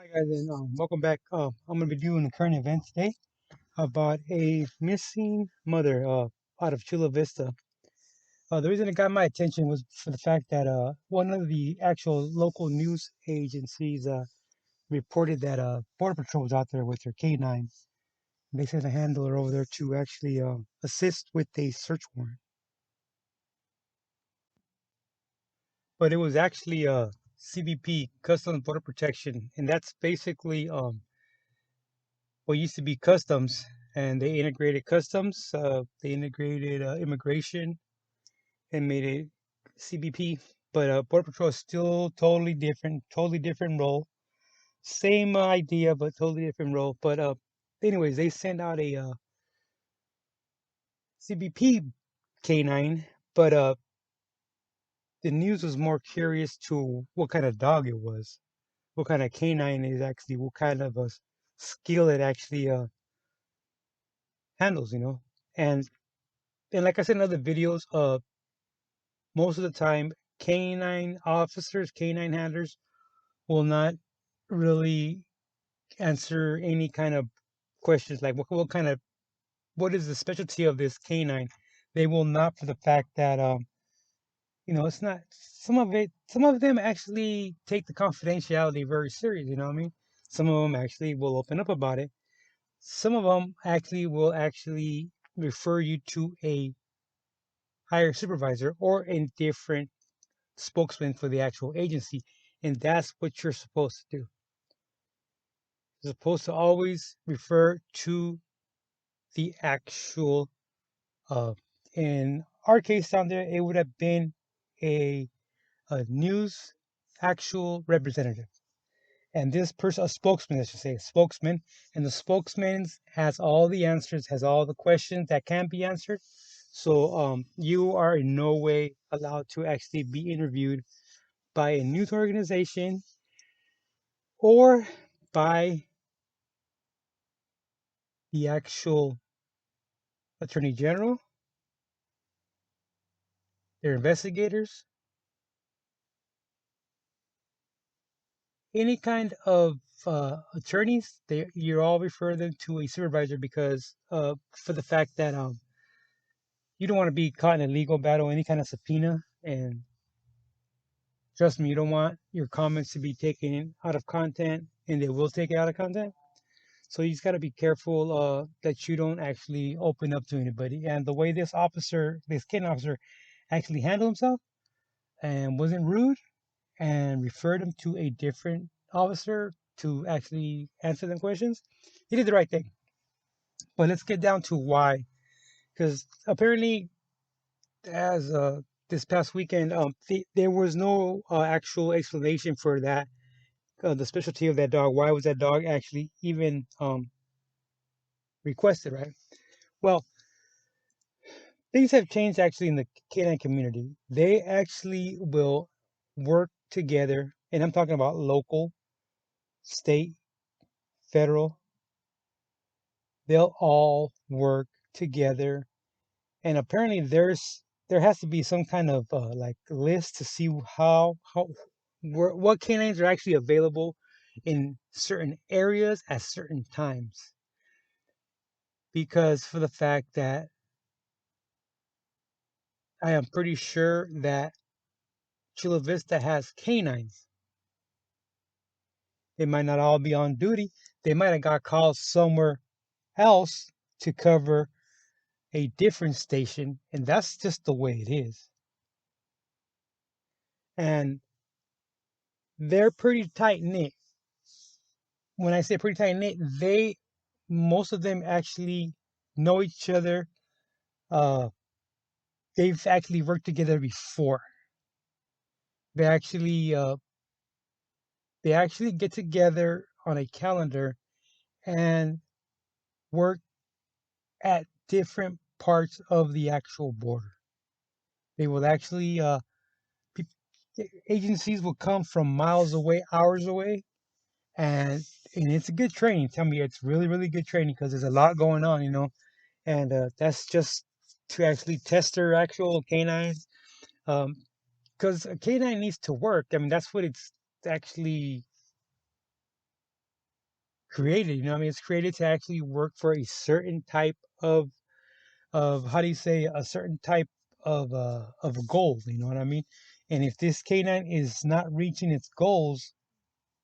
Hi guys, and welcome back. I'm gonna be doing a current event today about a missing mother out of Chula Vista. The reason it got my attention was for the fact that one of the actual local news agencies reported that Border Patrol was out there with their K9. They sent a handler over there to actually assist with a search warrant, but it was actually CBP, Customs Border Protection, and that's basically what used to be customs, and they integrated customs, they integrated immigration, and made it CBP. But Border Patrol is still totally different role. Same idea, but totally different role. But anyways, they sent out a CBP K9, but the news was more curious to what kind of dog it was, what kind of K9 is actually, what kind of a skill it actually handles, and like I said in other videos, most of the time, canine officers, canine handlers will not really answer any kind of questions like what is the specialty of this canine. They will not, for the fact that it's not some of them actually take the confidentiality very serious, you know what I mean? Some of them actually will open up about it. Some of them actually will actually refer you to a higher supervisor or a different spokesman for the actual agency, and that's what you're supposed to do. You're supposed to always refer to the actual. Uh, in our case down there, it would have been a, a news actual representative, and this person, a spokesman, I should say, a spokesman, and the spokesman has all the answers, has all the questions that can be answered. So you are in no way allowed to actually be interviewed by a news organization or by the actual attorney general, their investigators, any kind of attorneys. You all refer them to a supervisor because for the fact that you don't want to be caught in a legal battle, any kind of subpoena, and trust me, you don't want your comments to be taken out of content, and they will take it out of content. So you just got to be careful that you don't actually open up to anybody. And the way this kid officer, actually handled himself and wasn't rude and referred him to a different officer to actually answer them questions, he did the right thing. But let's get down to why. Because apparently, as this past weekend, there was no actual explanation for that, the specialty of that dog. Why was that dog actually even requested, right? Well, things have changed actually in the canine community. They actually will work together, and I'm talking about local, state, federal. They'll all work together, and apparently there has to be some kind of like list to see what canines are actually available in certain areas at certain times. Because for the fact that I am pretty sure that Chula Vista has canines. They might not all be on duty. They might have got called somewhere else to cover a different station, and that's just the way it is. And they're pretty tight knit. When I say pretty tight knit, most of them actually know each other. Uh, they've actually worked together before. They actually uh, they actually get together on a calendar and work at different parts of the actual border. They will actually agencies will come from miles away, hours away, and it's a good training. Tell me, it's really good training because there's a lot going on, and that's just to actually test their actual canines. Because a canine needs to work. I mean, that's what it's actually created. You know what I mean? It's created to actually work for a certain type of how do you say, a certain type of a goal. You know what I mean? And if this canine is not reaching its goals,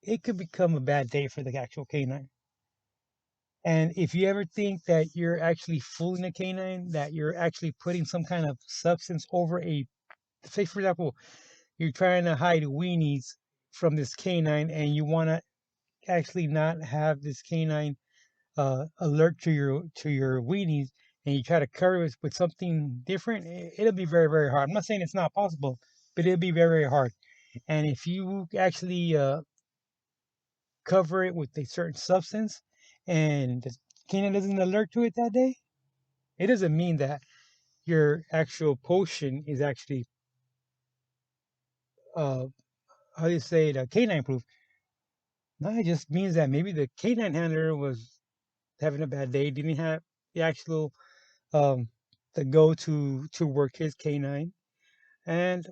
it could become a bad day for the actual canine. And if you ever think that you're actually fooling a canine, that you're actually putting some kind of substance over a, say for example, you're trying to hide weenies from this canine and you want to actually not have this canine alert to your weenies, and you try to cover it with something different, it'll be very very hard. I'm not saying it's not possible, but it'll be very very hard. And if you actually cover it with a certain substance and the canine doesn't alert to it that day, it doesn't mean that your actual potion is actually uh how do you say it, canine proof. No, it just means that maybe the canine handler was having a bad day, didn't have the actual um the go to work his canine, and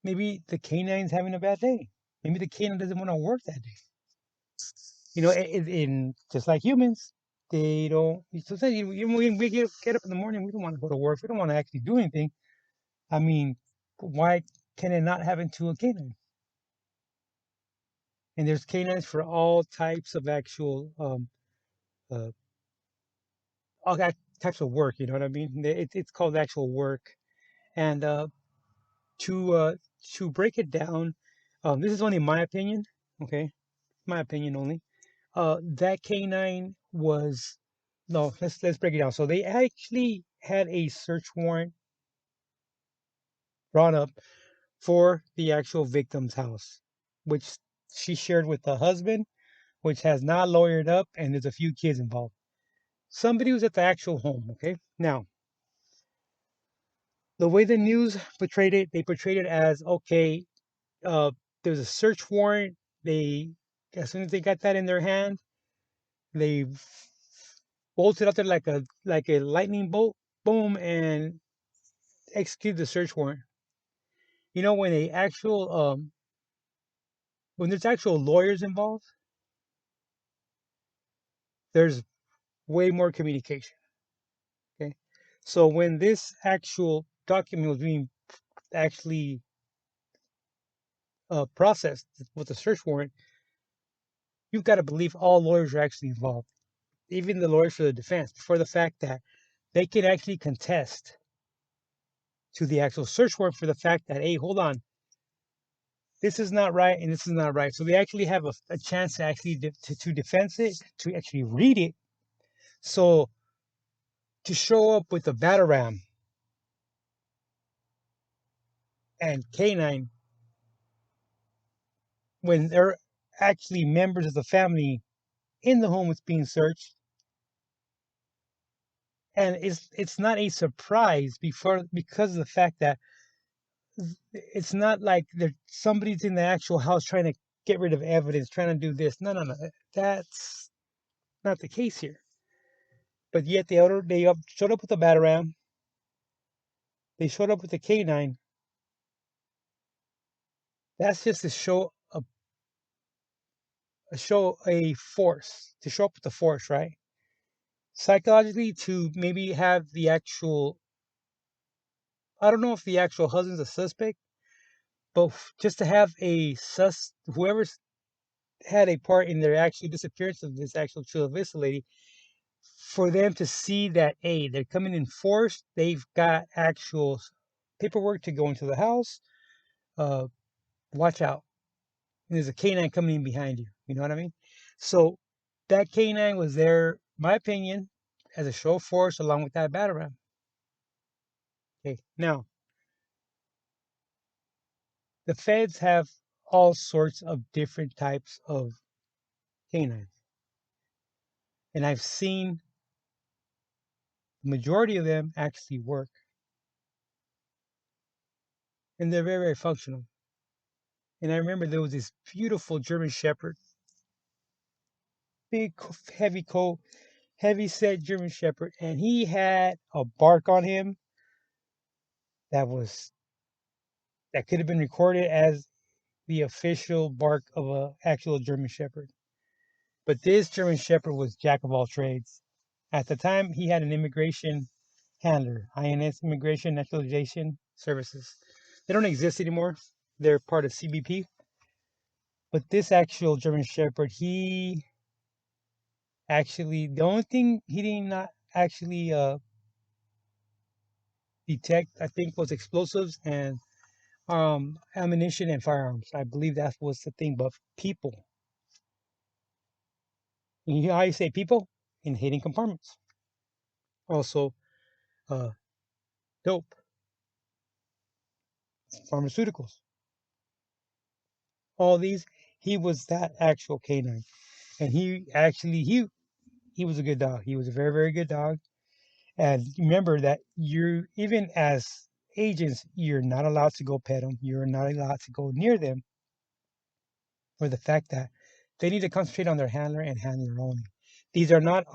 maybe the canine's having a bad day. Maybe the canine doesn't want to work that day. You know, in just like humans, they don't. Sometimes we get up in the morning, we don't want to go to work. We don't want to actually do anything. I mean, why can it not happen to a canine? And there's canines for all types of actual uh all types of work. You know what I mean? It's called actual work. And to uh to break it down, this is only my opinion. Okay, my opinion only. That canine was, no. Let's break it down. So they actually had a search warrant brought up for the actual victim's house, which she shared with the husband, which has not lawyered up, and there's a few kids involved. Somebody was at the actual home. Okay, now the way the news portrayed it, they portrayed it as okay. Uh, there was a search warrant. They, as soon as they got that in their hand, they bolted out there like a lightning bolt, boom, and executed the search warrant. You know, when there's actual lawyers involved, there's way more communication. Okay, so when this actual document was being actually processed with the search warrant, you've got to believe all lawyers are actually involved, even the lawyers for the defense, for the fact that they can actually contest to the actual search warrant for the fact that, hey, hold on, this is not right and this is not right. So they actually have a chance to actually to defend it, to actually read it. So to show up with a Batarang and K9 when they're actually members of the family in the home that's being searched, and it's not a surprise before because of the fact that it's not like there somebody's in the actual house trying to get rid of evidence, trying to do this. No, no, no. That's not the case here. But yet showed up with the Batarang. They showed up with the K9. That's just to show a force, to show up with the force, right? Psychologically, to maybe have the actual, I don't know if the actual husband's a suspect, but just to have a whoever's had a part in their actual disappearance of this actual Chula Vista lady, for them to see that, hey, they're coming in force, they've got actual paperwork to go into the house. Uh, watch out. And there's a canine coming in behind you. You know what I mean? So that canine was there, my opinion, as a show of force along with that Batarang. Okay. Now, the feds have all sorts of different types of canines. And I've seen the majority of them actually work. And they're very, very functional. And I remember there was this beautiful German Shepherd, big, heavy coat, heavy set German Shepherd, and he had a bark on him that was that could have been recorded as the official bark of a actual German Shepherd. But this German Shepherd was jack of all trades. At the time, he had an immigration handler, INS Immigration Naturalization Services. They don't exist anymore. They're part of CBP. But this actual German Shepherd, he actually, the only thing he did not actually detect, I think, was explosives and ammunition and firearms. I believe that was the thing. But people, you know how you say people? In hidden compartments. Also, uh, dope, pharmaceuticals, all these. He was that actual canine, and he was a good dog. He was a very very good dog. And remember that you even as agents, you're not allowed to go pet them. You're not allowed to go near them for the fact that they need to concentrate on their handler and handler only. These are not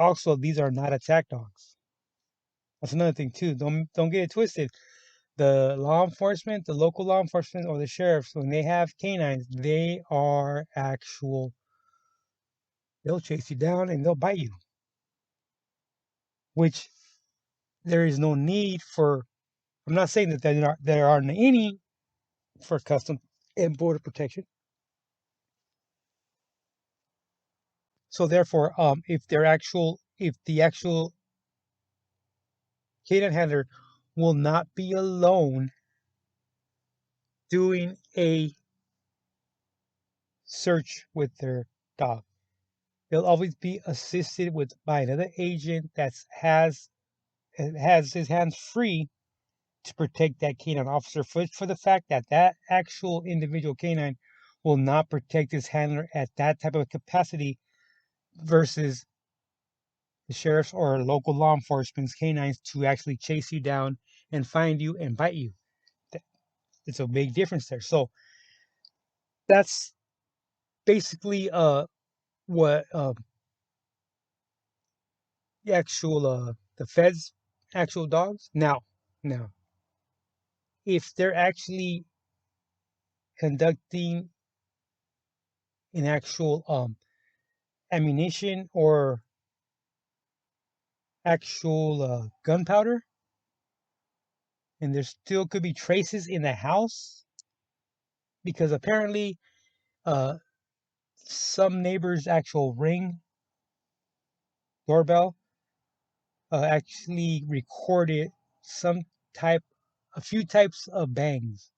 attack dogs. That's another thing too. Don't get it twisted. The law enforcement, the local law enforcement or the sheriffs, when they have canines, they are actual, they'll chase you down and they'll bite you, which there is no need for. I'm not saying that there aren't any for Customs and Border Protection. So therefore, if the actual canine handler will not be alone doing a search with their dog. They'll always be assisted with by another agent that has his hands free to protect that canine officer for the fact that that actual individual canine will not protect his handler at that type of capacity versus the sheriff's or local law enforcement's canines to actually chase you down and find you and bite you. It's a big difference there. So that's basically what the actual the feds actual dogs. Now if they're actually conducting an actual ammunition or actual gunpowder, and there still could be traces in the house because apparently uh, some neighbors' actual ring doorbell actually recorded some type, a few types of bangs,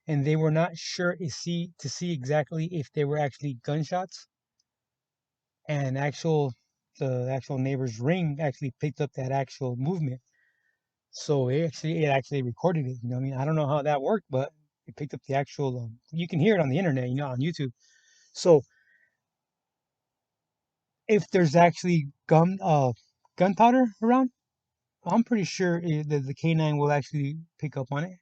and they were not sure to see exactly if they were actually gunshots. And the actual neighbor's ring actually picked up that actual movement. So it actually recorded it. You know, I mean, I don't know how that worked, but it picked up the actual. You can hear it on the internet, you know, on YouTube. So if there's actually gunpowder around, I'm pretty sure that the canine will actually pick up on it.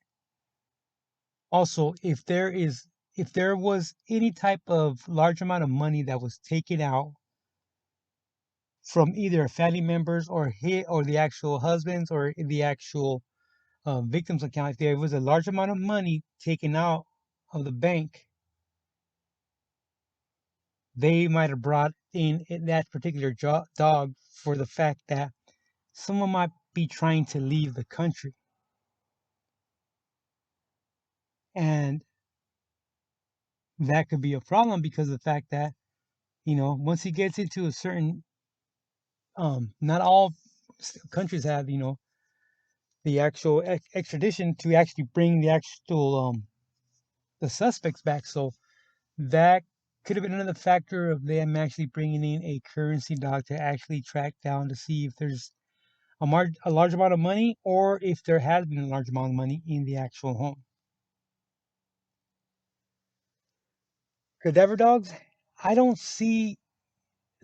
Also, if there was any type of large amount of money that was taken out from either family members or the actual husbands or the actual victims' account, if there was a large amount of money taken out of the bank, they might have brought in that particular dog for the fact that someone might be trying to leave the country. And that could be a problem because of the fact that, you know, once he gets into a certain, not all countries have, you know, the actual extradition to actually bring the actual, the suspects back. So that could have been another factor of them actually bringing in a currency dog to actually track down to see if there's a large amount of money or if there has been a large amount of money in the actual home. Cadaver dogs, I don't see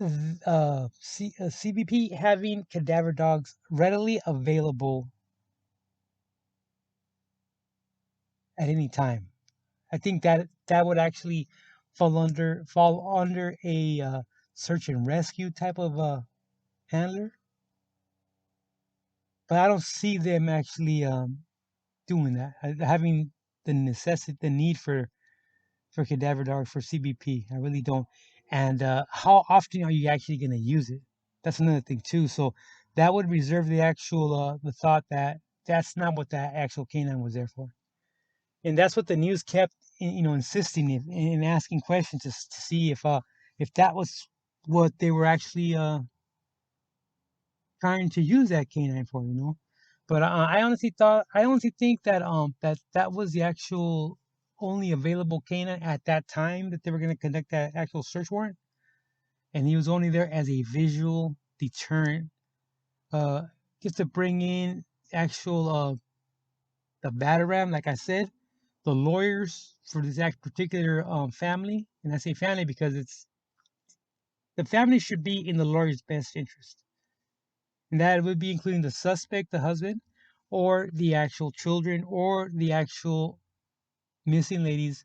CBP having cadaver dogs readily available at any time. I think that that would actually fall under a search and rescue type of handler, but I don't see them actually doing that, having the need for cadaver dogs for CBP. I really don't. and how often are you actually going to use it? That's another thing too. So that would reserve the actual the thought that that's not what that actual canine was there for, and that's what the news kept insisting in asking questions to see if that was what they were actually trying to use that canine for, But I honestly think that that was the actual only available canine at that time that they were going to conduct that actual search warrant, and he was only there as a visual deterrent, uh, just to bring in actual the Bataram, like I said, the lawyers for this particular family, and I say family because it's the family should be in the lawyer's best interest, and that would be including the suspect, the husband, or the actual children, or the actual missing lady's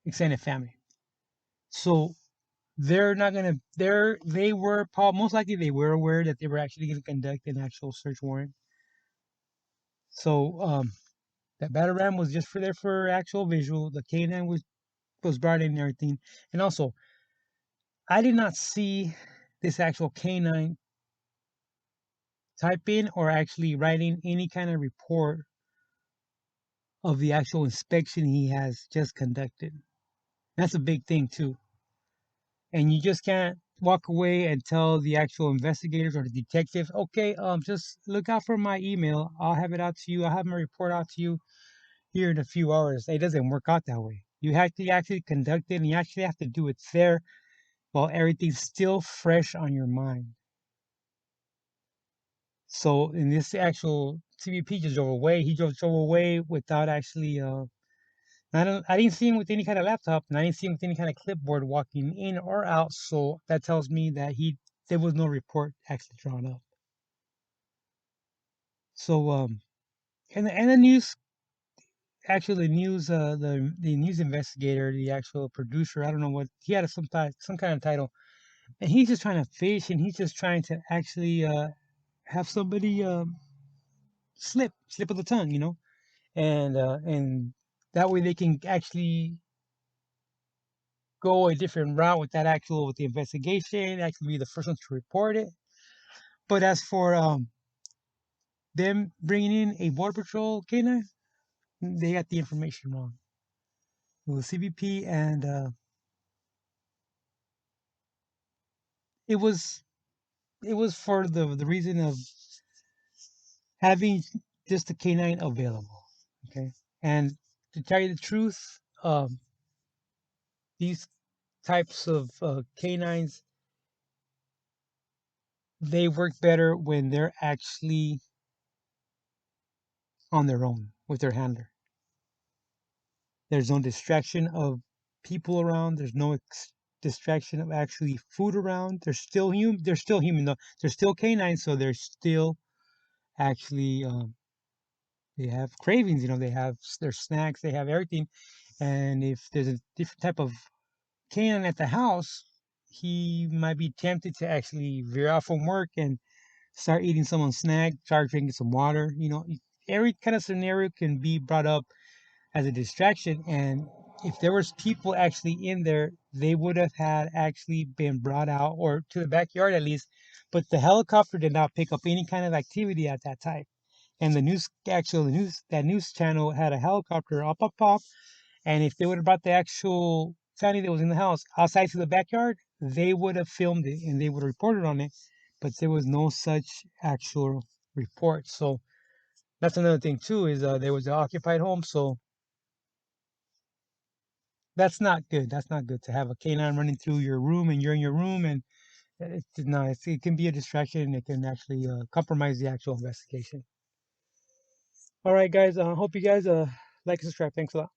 extended family. So they're not gonna. They were most likely they were aware that they were actually going to conduct an actual search warrant. So that battle ram was just for there for actual visual. The canine was brought in and everything, and also I did not see this actual canine type in or actually writing any kind of report of the actual inspection he has just conducted. That's a big thing too. And you just can't walk away and tell the actual investigators or the detectives, okay, just look out for my email. I'll have it out to you. I'll have my report out to you here in a few hours. It doesn't work out that way. You have to actually conduct it, and you actually have to do it there while everything's still fresh on your mind. So in this actual CBP just drove away. He drove away without actually. I didn't see him with any kind of laptop, and I didn't see him with any kind of clipboard walking in or out. So that tells me that there was no report actually drawn up. So and the news actually the news the news investigator, the actual producer, I don't know what he had some kind of title, and he's just trying to fish, and he's just trying to actually have somebody slip of the tongue, and that way they can actually go a different route with the investigation, actually be the first one to report it. But as for them bringing in a border patrol canine, they got the information wrong. It was CBP, and it was it was for the reason of having just the canine available. Okay, and to tell you the truth, these types of canines, they work better when they're actually on their own with their handler. There's no distraction of people around. There's no distraction of actually food around. They're still human. They're still human though. They're still canines, so they're still actually they have cravings. They have their snacks. They have everything. And if there's a different type of canine at the house, he might be tempted to actually veer off from work and start eating someone's snack, start drinking some water. Every kind of scenario can be brought up as a distraction. And if there was people actually in there, they would have had actually been brought out or to the backyard at least. But the helicopter did not pick up any kind of activity at that time. And that news channel had a helicopter up. And if they would have brought the actual family that was in the house outside to the backyard, they would have filmed it and they would have reported on it. But there was no such actual report. So that's another thing too, is there was an occupied home. So that's not good. That's not good to have a canine running through your room and you're in your room, and it can be a distraction. It can actually compromise the actual investigation. All right, guys. I hope you guys like and subscribe. Thanks a lot.